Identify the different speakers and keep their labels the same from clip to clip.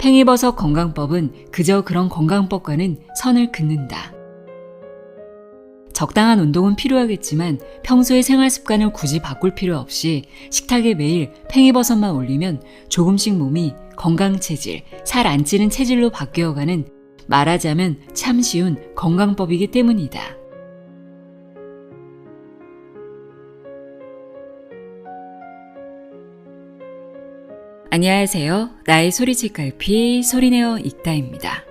Speaker 1: 팽이버섯 건강법은 그저 그런 건강법과는 선을 긋는다. 적당한 운동은 필요하겠지만 평소의 생활 습관을 굳이 바꿀 필요 없이 식탁에 매일 팽이버섯만 올리면 조금씩 몸이 건강체질, 살 안 찌는 체질로 바뀌어가는 말하자면 참 쉬운 건강법이기 때문이다. 안녕하세요. 나의 소리책 갈피 소리내어 읽다입니다.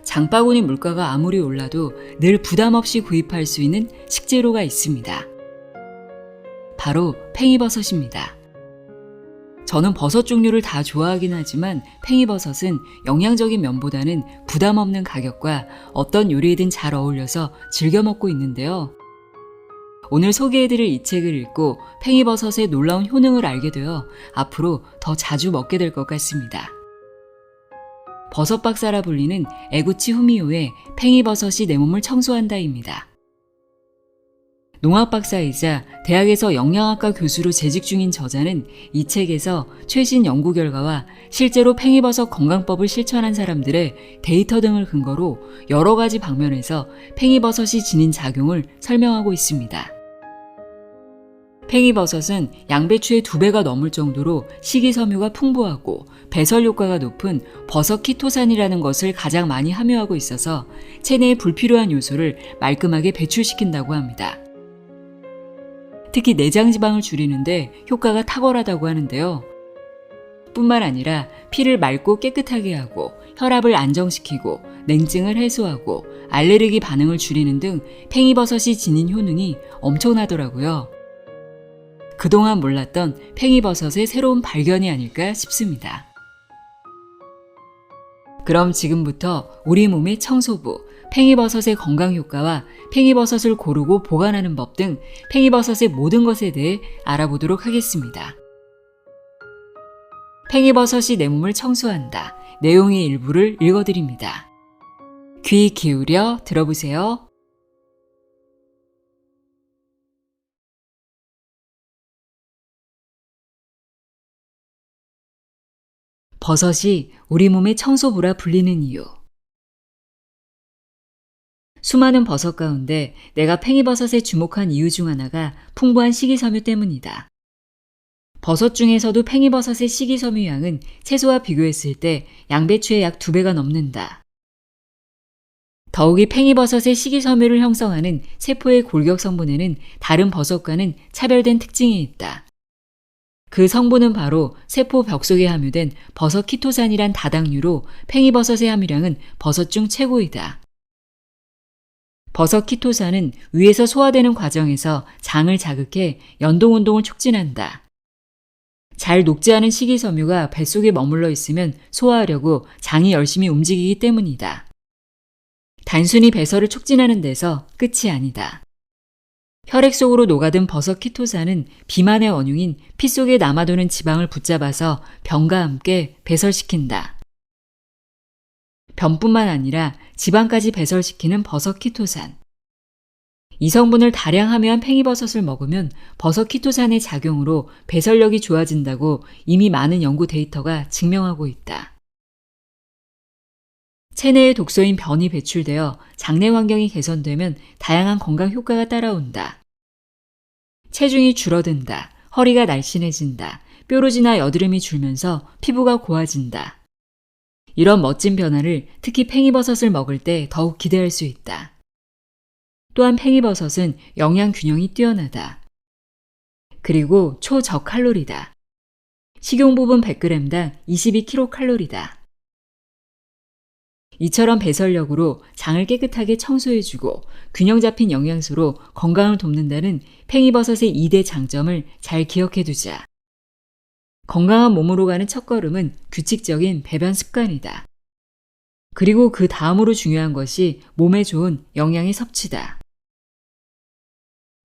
Speaker 1: 장바구니 물가가 아무리 올라도 늘 부담 없이 구입할 수 있는 식재료가 있습니다. 바로 팽이버섯입니다. 저는 버섯 종류를 다 좋아하긴 하지만 팽이버섯은 영양적인 면보다는 부담 없는 가격과 어떤 요리에든 잘 어울려서 즐겨 먹고 있는데요. 오늘 소개해드릴 이 책을 읽고 팽이버섯의 놀라운 효능을 알게 되어 앞으로 더 자주 먹게 될 것 같습니다. 버섯 박사라 불리는 에구치 후미오의 팽이버섯이 내 몸을 청소한다입니다. 농학 박사이자 대학에서 영양학과 교수로 재직 중인 저자는 이 책에서 최신 연구 결과와 실제로 팽이버섯 건강법을 실천한 사람들의 데이터 등을 근거로 여러 가지 방면에서 팽이버섯이 지닌 작용을 설명하고 있습니다. 팽이버섯은 양배추의 2배가 넘을 정도로 식이섬유가 풍부하고 배설 효과가 높은 버섯 키토산이라는 것을 가장 많이 함유하고 있어서 체내에 불필요한 요소를 말끔하게 배출시킨다고 합니다. 특히 내장 지방을 줄이는데 효과가 탁월하다고 하는데요. 뿐만 아니라 피를 맑고 깨끗하게 하고 혈압을 안정시키고 냉증을 해소하고 알레르기 반응을 줄이는 등 팽이버섯이 지닌 효능이 엄청나더라고요. 그동안 몰랐던 팽이버섯의 새로운 발견이 아닐까 싶습니다. 그럼 지금부터 우리 몸의 청소부, 팽이버섯의 건강 효과와 팽이버섯을 고르고 보관하는 법 등 팽이버섯의 모든 것에 대해 알아보도록 하겠습니다. 팽이버섯이 내 몸을 청소한다. 내용의 일부를 읽어드립니다. 귀 기울여 들어보세요. 버섯이 우리 몸의 청소부라 불리는 이유. 수많은 버섯 가운데 내가 팽이버섯에 주목한 이유 중 하나가 풍부한 식이섬유 때문이다. 버섯 중에서도 팽이버섯의 식이섬유 양은 채소와 비교했을 때 양배추의 약 2배가 넘는다. 더욱이 팽이버섯의 식이섬유를 형성하는 세포의 골격 성분에는 다른 버섯과는 차별된 특징이 있다. 그 성분은 바로 세포 벽 속에 함유된 버섯 키토산이란 다당류로 팽이버섯의 함유량은 버섯 중 최고이다. 버섯 키토산은 위에서 소화되는 과정에서 장을 자극해 연동운동을 촉진한다. 잘 녹지 않은 식이섬유가 뱃속에 머물러 있으면 소화하려고 장이 열심히 움직이기 때문이다. 단순히 배설을 촉진하는 데서 끝이 아니다. 혈액 속으로 녹아든 버섯 키토산은 비만의 원흉인 피 속에 남아도는 지방을 붙잡아서 변과 함께 배설시킨다. 변뿐만 아니라 지방까지 배설시키는 버섯 키토산. 이 성분을 다량 함유한 팽이버섯을 먹으면 버섯 키토산의 작용으로 배설력이 좋아진다고 이미 많은 연구 데이터가 증명하고 있다. 체내의 독소인 변이 배출되어 장내 환경이 개선되면 다양한 건강 효과가 따라온다. 체중이 줄어든다. 허리가 날씬해진다. 뾰루지나 여드름이 줄면서 피부가 고와진다. 이런 멋진 변화를 특히 팽이버섯을 먹을 때 더욱 기대할 수 있다. 또한 팽이버섯은 영양 균형이 뛰어나다. 그리고 초저칼로리다. 식용 부분 100g당 22kcal다. 이처럼 배설력으로 장을 깨끗하게 청소해주고 균형 잡힌 영양소로 건강을 돕는다는 팽이버섯의 2대 장점을 잘 기억해두자. 건강한 몸으로 가는 첫걸음은 규칙적인 배변 습관이다. 그리고 그 다음으로 중요한 것이 몸에 좋은 영양의 섭취다.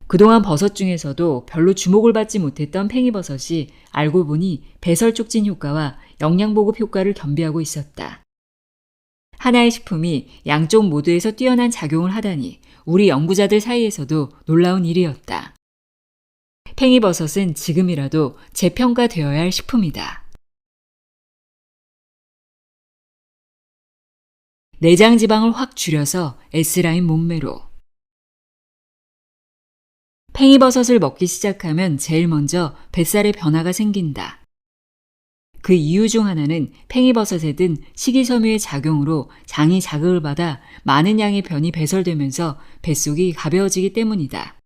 Speaker 1: 그동안 버섯 중에서도 별로 주목을 받지 못했던 팽이버섯이 알고 보니 배설 촉진 효과와 영양 보급 효과를 겸비하고 있었다. 하나의 식품이 양쪽 모두에서 뛰어난 작용을 하다니 우리 연구자들 사이에서도 놀라운 일이었다. 팽이버섯은 지금이라도 재평가되어야 할 식품이다. 내장 지방을 확 줄여서 S라인 몸매로. 팽이버섯을 먹기 시작하면 제일 먼저 뱃살에 변화가 생긴다. 그 이유 중 하나는 팽이버섯에 든 식이섬유의 작용으로 장이 자극을 받아 많은 양의 변이 배설되면서 뱃속이 가벼워지기 때문이다.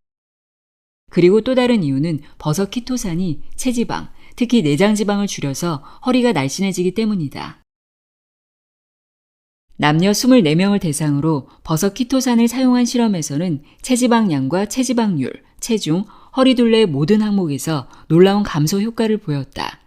Speaker 1: 그리고 또 다른 이유는 버섯 키토산이 체지방, 특히 내장지방을 줄여서 허리가 날씬해지기 때문이다. 남녀 24명을 대상으로 버섯 키토산을 사용한 실험에서는 체지방량과 체지방률, 체중, 허리둘레의 모든 항목에서 놀라운 감소 효과를 보였다.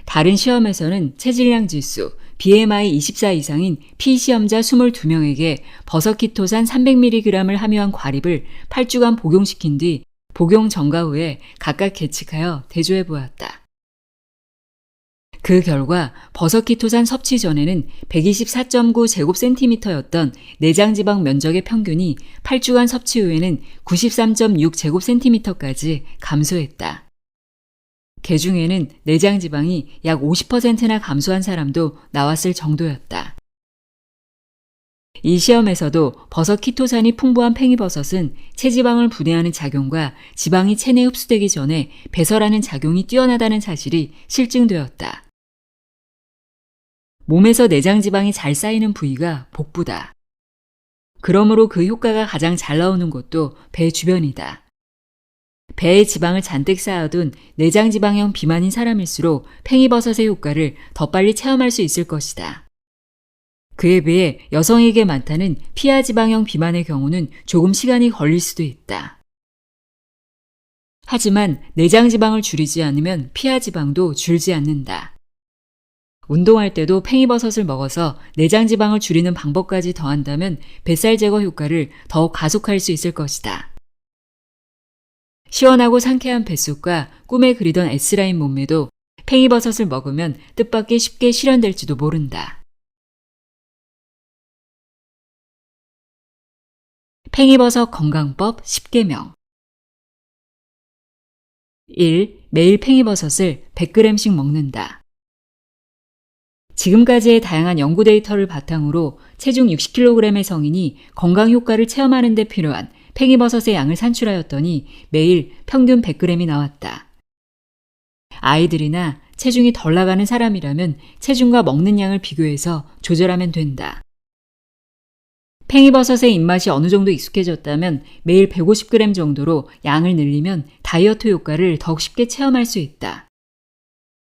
Speaker 1: 다른 시험에서는 체질량 지수, BMI 24 이상인 피시험자 22명에게 버섯 키토산 300mg을 함유한 과립을 8주간 복용시킨 뒤 복용 전과 후에 각각 계측하여 대조해 보았다. 그 결과 버섯 키토산 섭취 전에는 124.9제곱센티미터였던 내장지방 면적의 평균이 8주간 섭취 후에는 93.6제곱센티미터까지 감소했다. 개 중에는 내장지방이 약 50%나 감소한 사람도 나왔을 정도였다. 이 시험에서도 버섯 키토산이 풍부한 팽이버섯은 체지방을 분해하는 작용과 지방이 체내에 흡수되기 전에 배설하는 작용이 뛰어나다는 사실이 실증되었다. 몸에서 내장지방이 잘 쌓이는 부위가 복부다. 그러므로 그 효과가 가장 잘 나오는 곳도 배 주변이다. 배에 지방을 잔뜩 쌓아둔 내장지방형 비만인 사람일수록 팽이버섯의 효과를 더 빨리 체험할 수 있을 것이다. 그에 비해 여성에게 많다는 피하지방형 비만의 경우는 조금 시간이 걸릴 수도 있다. 하지만 내장지방을 줄이지 않으면 피하지방도 줄지 않는다. 운동할 때도 팽이버섯을 먹어서 내장지방을 줄이는 방법까지 더한다면 뱃살 제거 효과를 더욱 가속할 수 있을 것이다. 시원하고 상쾌한 뱃속과 꿈에 그리던 S라인 몸매도 팽이버섯을 먹으면 뜻밖의 쉽게 실현될지도 모른다. 팽이버섯 건강법 10계명 1. 매일 팽이버섯을 100g씩 먹는다. 지금까지의 다양한 연구 데이터를 바탕으로 체중 60kg의 성인이 건강 효과를 체험하는 데 필요한 팽이버섯의 양을 산출하였더니 매일 평균 100g이 나왔다. 아이들이나 체중이 덜 나가는 사람이라면 체중과 먹는 양을 비교해서 조절하면 된다. 팽이버섯의 입맛이 어느 정도 익숙해졌다면 매일 150g 정도로 양을 늘리면 다이어트 효과를 더욱 쉽게 체험할 수 있다.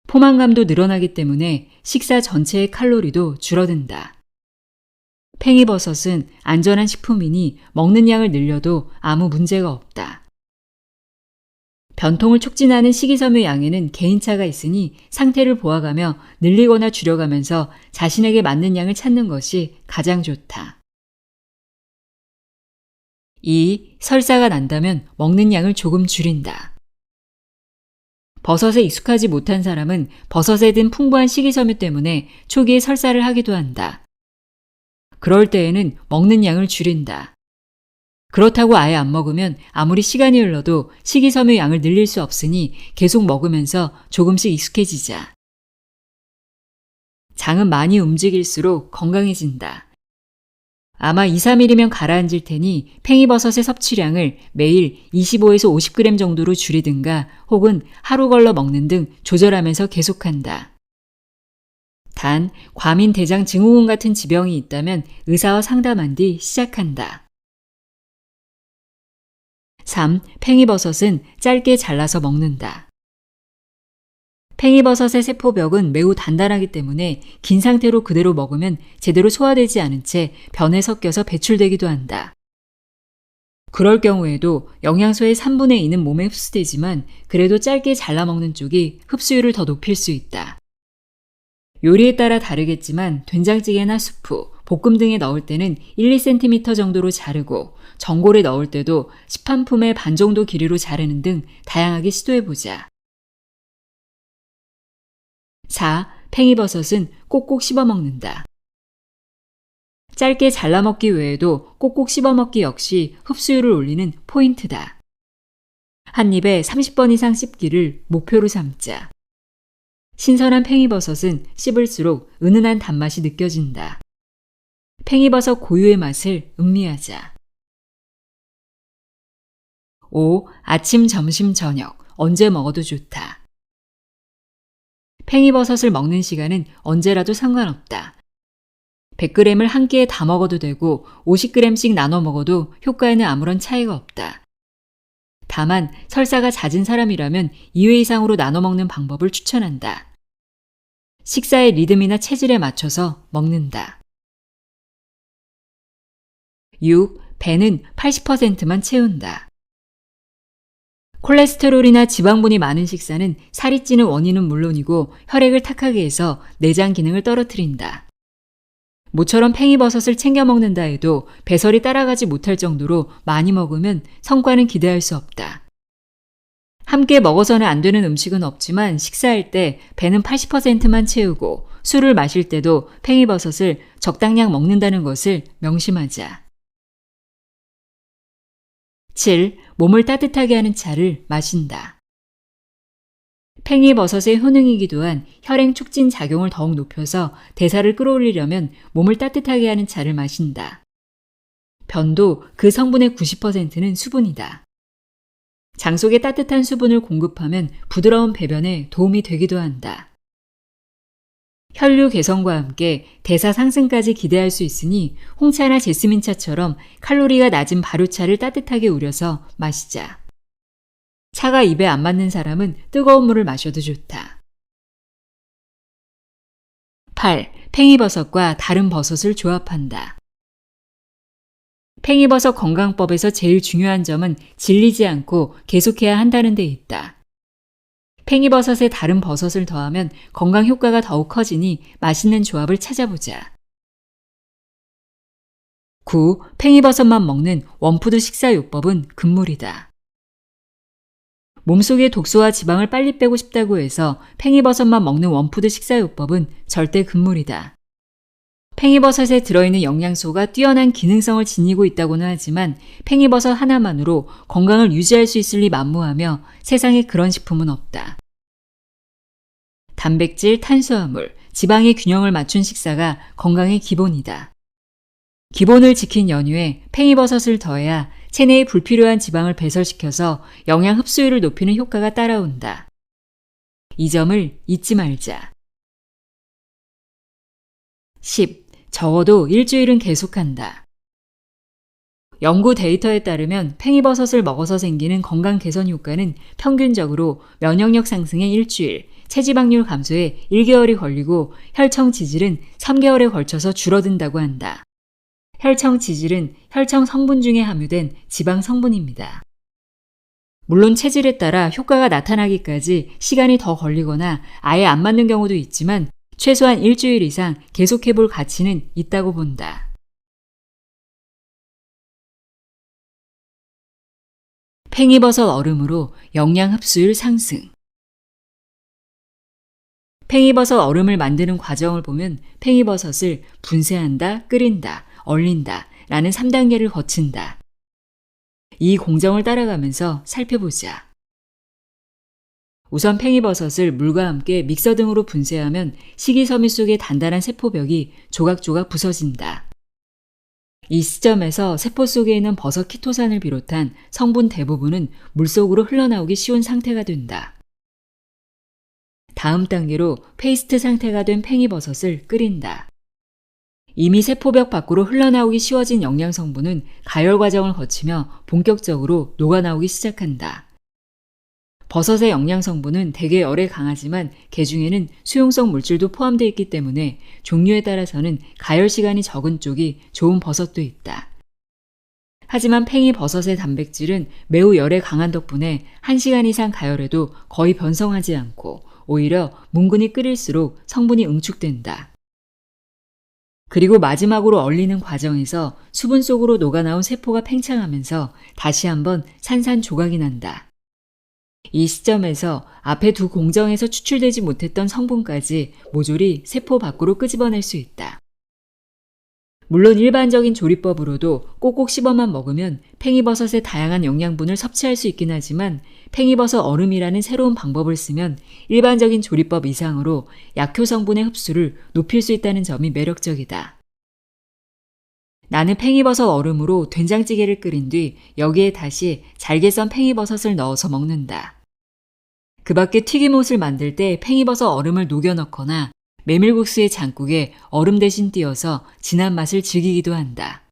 Speaker 1: 포만감도 늘어나기 때문에 식사 전체의 칼로리도 줄어든다. 팽이버섯은 안전한 식품이니 먹는 양을 늘려도 아무 문제가 없다. 변통을 촉진하는 식이섬유 양에는 개인차가 있으니 상태를 보아가며 늘리거나 줄여가면서 자신에게 맞는 양을 찾는 것이 가장 좋다. 2. 설사가 난다면 먹는 양을 조금 줄인다. 버섯에 익숙하지 못한 사람은 버섯에 든 풍부한 식이섬유 때문에 초기에 설사를 하기도 한다. 그럴 때에는 먹는 양을 줄인다. 그렇다고 아예 안 먹으면 아무리 시간이 흘러도 식이섬유 양을 늘릴 수 없으니 계속 먹으면서 조금씩 익숙해지자. 장은 많이 움직일수록 건강해진다. 아마 2, 3일이면 가라앉을 테니 팽이버섯의 섭취량을 매일 25에서 50g 정도로 줄이든가 혹은 하루 걸러 먹는 등 조절하면서 계속한다. 단, 과민 대장 증후군 같은 지병이 있다면 의사와 상담한 뒤 시작한다. 3. 팽이버섯은 짧게 잘라서 먹는다. 팽이버섯의 세포벽은 매우 단단하기 때문에 긴 상태로 그대로 먹으면 제대로 소화되지 않은 채 변에 섞여서 배출되기도 한다. 그럴 경우에도 영양소의 3분의 2는 몸에 흡수되지만 그래도 짧게 잘라 먹는 쪽이 흡수율을 더 높일 수 있다. 요리에 따라 다르겠지만 된장찌개나 수프, 볶음 등에 넣을 때는 1, 2cm 정도로 자르고 전골에 넣을 때도 시판품의 반 정도 길이로 자르는 등 다양하게 시도해보자. 4. 팽이버섯은 꼭꼭 씹어먹는다. 짧게 잘라먹기 외에도 꼭꼭 씹어먹기 역시 흡수율을 올리는 포인트다. 한 입에 30번 이상 씹기를 목표로 삼자. 신선한 팽이버섯은 씹을수록 은은한 단맛이 느껴진다. 팽이버섯 고유의 맛을 음미하자. 5. 아침, 점심, 저녁 언제 먹어도 좋다. 팽이버섯을 먹는 시간은 언제라도 상관없다. 100g을 한 끼에 다 먹어도 되고 50g씩 나눠 먹어도 효과에는 아무런 차이가 없다. 다만 설사가 잦은 사람이라면 2회 이상으로 나눠 먹는 방법을 추천한다. 식사의 리듬이나 체질에 맞춰서 먹는다. 6. 배는 80%만 채운다. 콜레스테롤이나 지방분이 많은 식사는 살이 찌는 원인은 물론이고 혈액을 탁하게 해서 내장 기능을 떨어뜨린다. 모처럼 팽이버섯을 챙겨 먹는다 해도 배설이 따라가지 못할 정도로 많이 먹으면 성과는 기대할 수 없다. 함께 먹어서는 안 되는 음식은 없지만 식사할 때 배는 80%만 채우고 술을 마실 때도 팽이버섯을 적당량 먹는다는 것을 명심하자. 7. 몸을 따뜻하게 하는 차를 마신다. 팽이버섯의 효능이기도 한 혈행 촉진 작용을 더욱 높여서 대사를 끌어올리려면 몸을 따뜻하게 하는 차를 마신다. 변도 그 성분의 90%는 수분이다. 장 속에 따뜻한 수분을 공급하면 부드러운 배변에 도움이 되기도 한다. 혈류 개선과 함께 대사 상승까지 기대할 수 있으니 홍차나 제스민차처럼 칼로리가 낮은 발효차를 따뜻하게 우려서 마시자. 차가 입에 안 맞는 사람은 뜨거운 물을 마셔도 좋다. 8. 팽이버섯과 다른 버섯을 조합한다. 팽이버섯 건강법에서 제일 중요한 점은 질리지 않고 계속해야 한다는 데 있다. 팽이버섯에 다른 버섯을 더하면 건강 효과가 더욱 커지니 맛있는 조합을 찾아보자. 9. 팽이버섯만 먹는 원푸드 식사요법은 금물이다. 몸속의 독소와 지방을 빨리 빼고 싶다고 해서 팽이버섯만 먹는 원푸드 식사요법은 절대 금물이다. 팽이버섯에 들어있는 영양소가 뛰어난 기능성을 지니고 있다고는 하지만 팽이버섯 하나만으로 건강을 유지할 수 있을 리 만무하며 세상에 그런 식품은 없다. 단백질, 탄수화물, 지방의 균형을 맞춘 식사가 건강의 기본이다. 기본을 지킨 연유에 팽이버섯을 더해야 체내에 불필요한 지방을 배설시켜서 영양 흡수율을 높이는 효과가 따라온다. 이 점을 잊지 말자. 10. 적어도 일주일은 계속한다. 연구 데이터에 따르면 팽이버섯을 먹어서 생기는 건강 개선 효과는 평균적으로 면역력 상승에 일주일, 체지방률 감소에 1개월이 걸리고 혈청 지질은 3개월에 걸쳐서 줄어든다고 한다. 혈청 지질은 혈청 성분 중에 함유된 지방 성분입니다. 물론 체질에 따라 효과가 나타나기까지 시간이 더 걸리거나 아예 안 맞는 경우도 있지만 최소한 일주일 이상 계속해볼 가치는 있다고 본다. 팽이버섯 얼음으로 영양 흡수율 상승. 팽이버섯 얼음을 만드는 과정을 보면 팽이버섯을 분쇄한다, 끓인다, 얼린다 라는 3단계를 거친다. 이 공정을 따라가면서 살펴보자. 우선 팽이버섯을 물과 함께 믹서 등으로 분쇄하면 식이섬유 속의 단단한 세포벽이 조각조각 부서진다. 이 시점에서 세포 속에 있는 버섯 키토산을 비롯한 성분 대부분은 물속으로 흘러나오기 쉬운 상태가 된다. 다음 단계로 페이스트 상태가 된 팽이버섯을 끓인다. 이미 세포벽 밖으로 흘러나오기 쉬워진 영양 성분은 가열 과정을 거치며 본격적으로 녹아나오기 시작한다. 버섯의 영양 성분은 대개 열에 강하지만 개 중에는 수용성 물질도 포함되어 있기 때문에 종류에 따라서는 가열 시간이 적은 쪽이 좋은 버섯도 있다. 하지만 팽이버섯의 단백질은 매우 열에 강한 덕분에 1시간 이상 가열해도 거의 변성하지 않고 오히려 뭉근히 끓일수록 성분이 응축된다. 그리고 마지막으로 얼리는 과정에서 수분 속으로 녹아나온 세포가 팽창하면서 다시 한번 산산조각이 난다. 이 시점에서 앞에 두 공정에서 추출되지 못했던 성분까지 모조리 세포 밖으로 끄집어낼 수 있다. 물론 일반적인 조리법으로도 꼭꼭 씹어만 먹으면 팽이버섯의 다양한 영양분을 섭취할 수 있긴 하지만 팽이버섯 얼음이라는 새로운 방법을 쓰면 일반적인 조리법 이상으로 약효 성분의 흡수를 높일 수 있다는 점이 매력적이다. 나는 팽이버섯 얼음으로 된장찌개를 끓인 뒤 여기에 다시 잘게 썬 팽이버섯을 넣어서 먹는다. 그 밖에 튀김옷을 만들 때 팽이버섯 얼음을 녹여 넣거나 메밀국수의 장국에 얼음 대신 띄어서 진한 맛을 즐기기도 한다.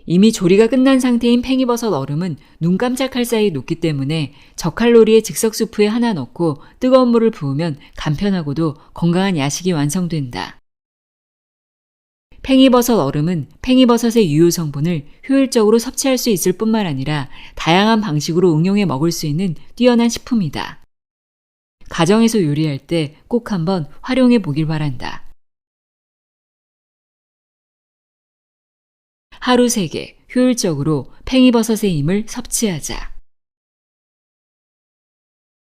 Speaker 1: 이미 조리가 끝난 상태인 팽이버섯 얼음은 눈 깜짝할 사이 녹기 때문에 저칼로리의 즉석 수프에 하나 넣고 뜨거운 물을 부으면 간편하고도 건강한 야식이 완성된다. 팽이버섯 얼음은 팽이버섯의 유효 성분을 효율적으로 섭취할 수 있을 뿐만 아니라 다양한 방식으로 응용해 먹을 수 있는 뛰어난 식품이다. 가정에서 요리할 때 꼭 한번 활용해 보길 바란다. 하루 3개 효율적으로 팽이버섯의 힘을 섭취하자.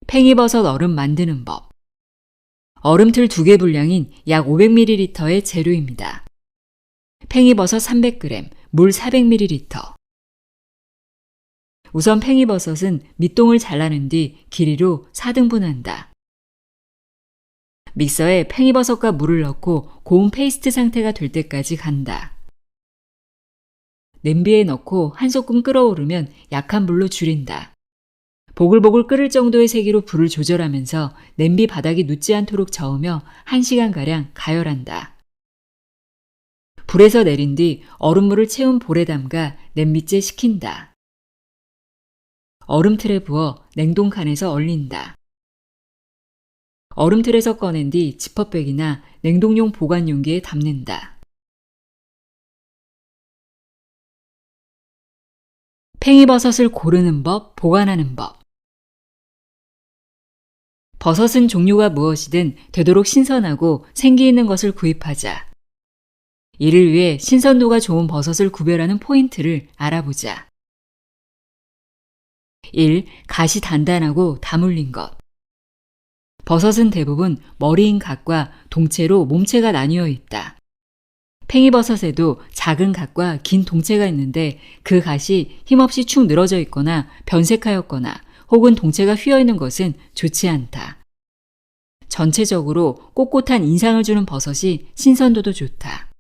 Speaker 1: 팽이버섯 얼음 만드는 법. 얼음틀 2개 분량인 약 500ml의 재료입니다. 팽이버섯 300g, 물 400ml. 우선 팽이버섯은 밑동을 잘라낸 뒤 길이로 4등분한다. 믹서에 팽이버섯과 물을 넣고 고운 페이스트 상태가 될 때까지 간다. 냄비에 넣고 한 소끔 끓어오르면 약한 불로 줄인다. 보글보글 끓을 정도의 세기로 불을 조절하면서 냄비 바닥이 눕지 않도록 저으며 1시간가량 가열한다. 불에서 내린 뒤 얼음물을 채운 볼에 담가 냄비째 식힌다. 얼음틀에 부어 냉동칸에서 얼린다. 얼음틀에서 꺼낸 뒤 지퍼백이나 냉동용 보관용기에 담는다. 팽이버섯을 고르는 법, 보관하는 법. 버섯은 종류가 무엇이든 되도록 신선하고 생기 있는 것을 구입하자. 이를 위해 신선도가 좋은 버섯을 구별하는 포인트를 알아보자. 1. 갓이 단단하고 다물린 것. 버섯은 대부분 머리인 갓과 동체로 몸체가 나뉘어 있다. 팽이버섯에도 작은 갓과 긴 동체가 있는데 그 갓이 힘없이 축 늘어져 있거나 변색하였거나 혹은 동체가 휘어있는 것은 좋지 않다. 전체적으로 꼿꼿한 인상을 주는 버섯이 신선도도 좋다.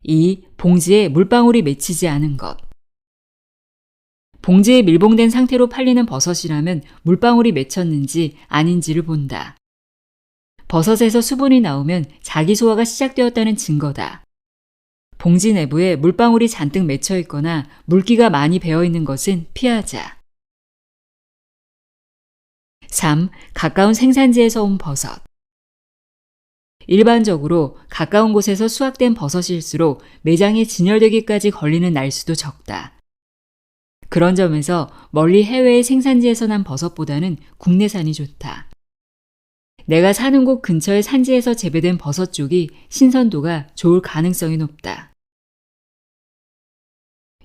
Speaker 1: 2. 봉지에 물방울이 맺히지 않은 것. 봉지에 밀봉된 상태로 팔리는 버섯이라면 물방울이 맺혔는지 아닌지를 본다. 버섯에서 수분이 나오면 자기 소화가 시작되었다는 증거다. 봉지 내부에 물방울이 잔뜩 맺혀 있거나 물기가 많이 배어 있는 것은 피하자. 3. 가까운 생산지에서 온 버섯. 일반적으로 가까운 곳에서 수확된 버섯일수록 매장에 진열되기까지 걸리는 날수도 적다. 그런 점에서 멀리 해외의 생산지에서 난 버섯보다는 국내산이 좋다. 내가 사는 곳 근처의 산지에서 재배된 버섯 쪽이 신선도가 좋을 가능성이 높다.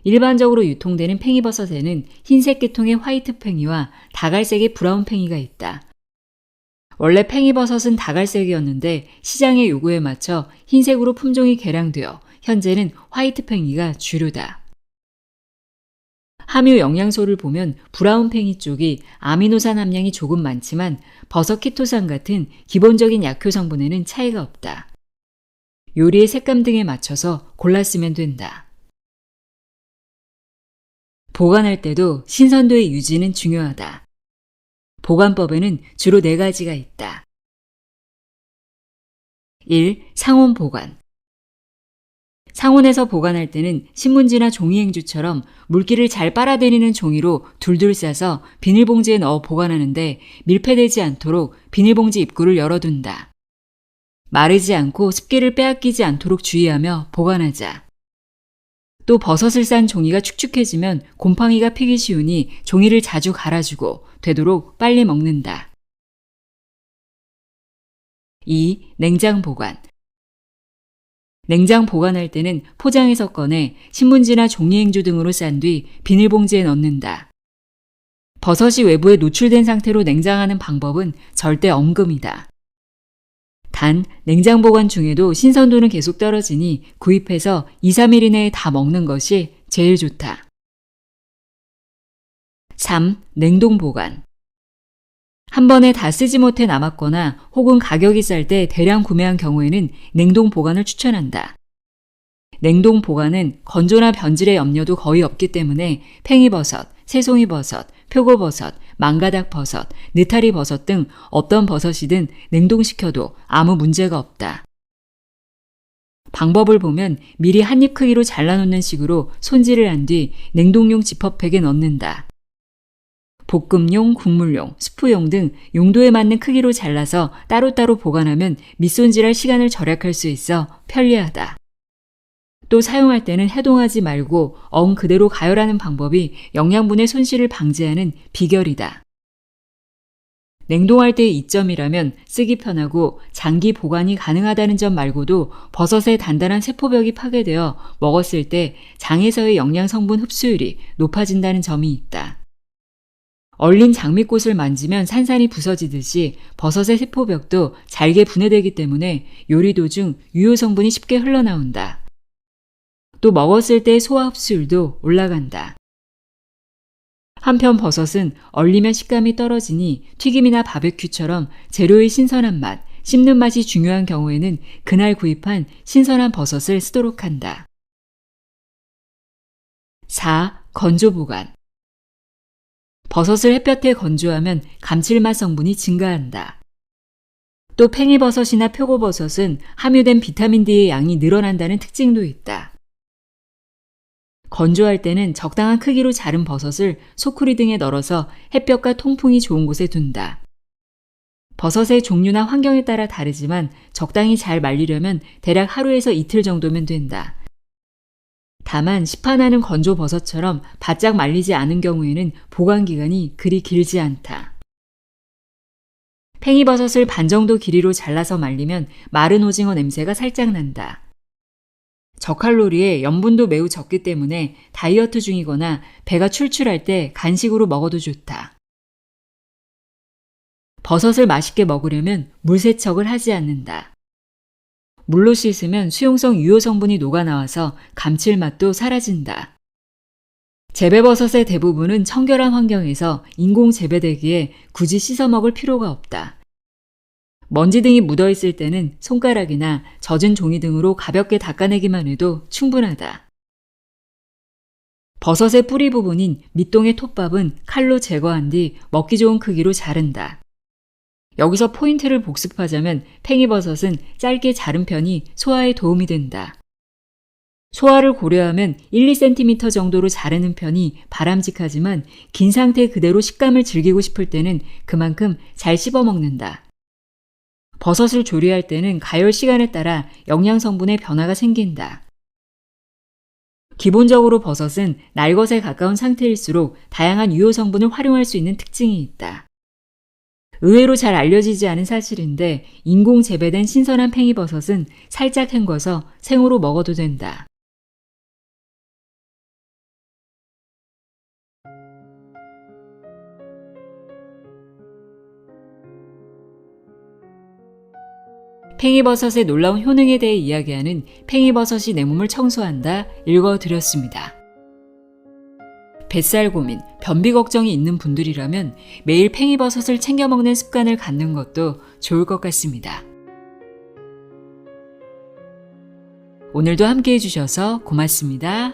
Speaker 1: 일반적으로 유통되는 팽이버섯에는 흰색 계통의 화이트 팽이와 다갈색의 브라운 팽이가 있다. 원래 팽이버섯은 다갈색이었는데 시장의 요구에 맞춰 흰색으로 품종이 개량되어 현재는 화이트 팽이가 주류다. 함유 영양소를 보면 브라운 팽이 쪽이 아미노산 함량이 조금 많지만 버섯 키토산 같은 기본적인 약효 성분에는 차이가 없다. 요리의 색감 등에 맞춰서 골라 쓰면 된다. 보관할 때도 신선도의 유지는 중요하다. 보관법에는 주로 4가지가 있다. 1. 상온 보관. 상온에서 보관할 때는 신문지나 종이행주처럼 물기를 잘 빨아들이는 종이로 둘둘 싸서 비닐봉지에 넣어 보관하는데 밀폐되지 않도록 비닐봉지 입구를 열어둔다. 마르지 않고 습기를 빼앗기지 않도록 주의하며 보관하자. 또 버섯을 싼 종이가 축축해지면 곰팡이가 피기 쉬우니 종이를 자주 갈아주고 되도록 빨리 먹는다. 2. 냉장 보관. 냉장 보관할 때는 포장해서 꺼내 신문지나 종이행주 등으로 싼 뒤 비닐봉지에 넣는다. 버섯이 외부에 노출된 상태로 냉장하는 방법은 절대 엄금이다. 단 냉장 보관 중에도 신선도는 계속 떨어지니 구입해서 2, 3일 이내에 다 먹는 것이 제일 좋다. 3. 냉동 보관. 한 번에 다 쓰지 못해 남았거나 혹은 가격이 쌀 때 대량 구매한 경우에는 냉동 보관을 추천한다. 냉동 보관은 건조나 변질의 염려도 거의 없기 때문에 팽이버섯, 새송이버섯, 표고버섯, 망가닥버섯, 느타리버섯 등 어떤 버섯이든 냉동시켜도 아무 문제가 없다. 방법을 보면 미리 한입 크기로 잘라놓는 식으로 손질을 한 뒤 냉동용 지퍼백에 넣는다. 볶음용, 국물용, 스프용 등 용도에 맞는 크기로 잘라서 따로따로 보관하면 밑손질할 시간을 절약할 수 있어 편리하다. 또 사용할 때는 해동하지 말고 엉 그대로 가열하는 방법이 영양분의 손실을 방지하는 비결이다. 냉동할 때의 이점이라면 쓰기 편하고 장기 보관이 가능하다는 점 말고도 버섯의 단단한 세포벽이 파괴되어 먹었을 때 장에서의 영양 성분 흡수율이 높아진다는 점이 있다. 얼린 장미꽃을 만지면 산산이 부서지듯이 버섯의 세포벽도 잘게 분해되기 때문에 요리 도중 유효 성분이 쉽게 흘러나온다. 또 먹었을 때의 소화 흡수율도 올라간다. 한편 버섯은 얼리면 식감이 떨어지니 튀김이나 바베큐처럼 재료의 신선한 맛, 씹는 맛이 중요한 경우에는 그날 구입한 신선한 버섯을 쓰도록 한다. 4. 건조 보관. 버섯을 햇볕에 건조하면 감칠맛 성분이 증가한다. 또 팽이버섯이나 표고버섯은 함유된 비타민 D의 양이 늘어난다는 특징도 있다. 건조할 때는 적당한 크기로 자른 버섯을 소쿠리 등에 널어서 햇볕과 통풍이 좋은 곳에 둔다. 버섯의 종류나 환경에 따라 다르지만 적당히 잘 말리려면 대략 하루에서 이틀 정도면 된다. 다만 시판하는 건조 버섯처럼 바짝 말리지 않은 경우에는 보관 기간이 그리 길지 않다. 팽이버섯을 반 정도 길이로 잘라서 말리면 마른 오징어 냄새가 살짝 난다. 저칼로리에 염분도 매우 적기 때문에 다이어트 중이거나 배가 출출할 때 간식으로 먹어도 좋다. 버섯을 맛있게 먹으려면 물세척을 하지 않는다. 물로 씻으면 수용성 유효 성분이 녹아나와서 감칠맛도 사라진다. 재배버섯의 대부분은 청결한 환경에서 인공 재배되기에 굳이 씻어 먹을 필요가 없다. 먼지 등이 묻어있을 때는 손가락이나 젖은 종이 등으로 가볍게 닦아내기만 해도 충분하다. 버섯의 뿌리 부분인 밑동의 톱밥은 칼로 제거한 뒤 먹기 좋은 크기로 자른다. 여기서 포인트를 복습하자면 팽이버섯은 짧게 자른 편이 소화에 도움이 된다. 소화를 고려하면 1, 2cm 정도로 자르는 편이 바람직하지만 긴 상태 그대로 식감을 즐기고 싶을 때는 그만큼 잘 씹어 먹는다. 버섯을 조리할 때는 가열 시간에 따라 영양 성분의 변화가 생긴다. 기본적으로 버섯은 날것에 가까운 상태일수록 다양한 유효 성분을 활용할 수 있는 특징이 있다. 의외로 잘 알려지지 않은 사실인데 인공 재배된 신선한 팽이버섯은 살짝 헹궈서 생으로 먹어도 된다. 팽이버섯의 놀라운 효능에 대해 이야기하는 팽이버섯이 내 몸을 청소한다 읽어드렸습니다. 뱃살 고민, 변비 걱정이 있는 분들이라면 매일 팽이버섯을 챙겨 먹는 습관을 갖는 것도 좋을 것 같습니다. 오늘도 함께 해주셔서 고맙습니다.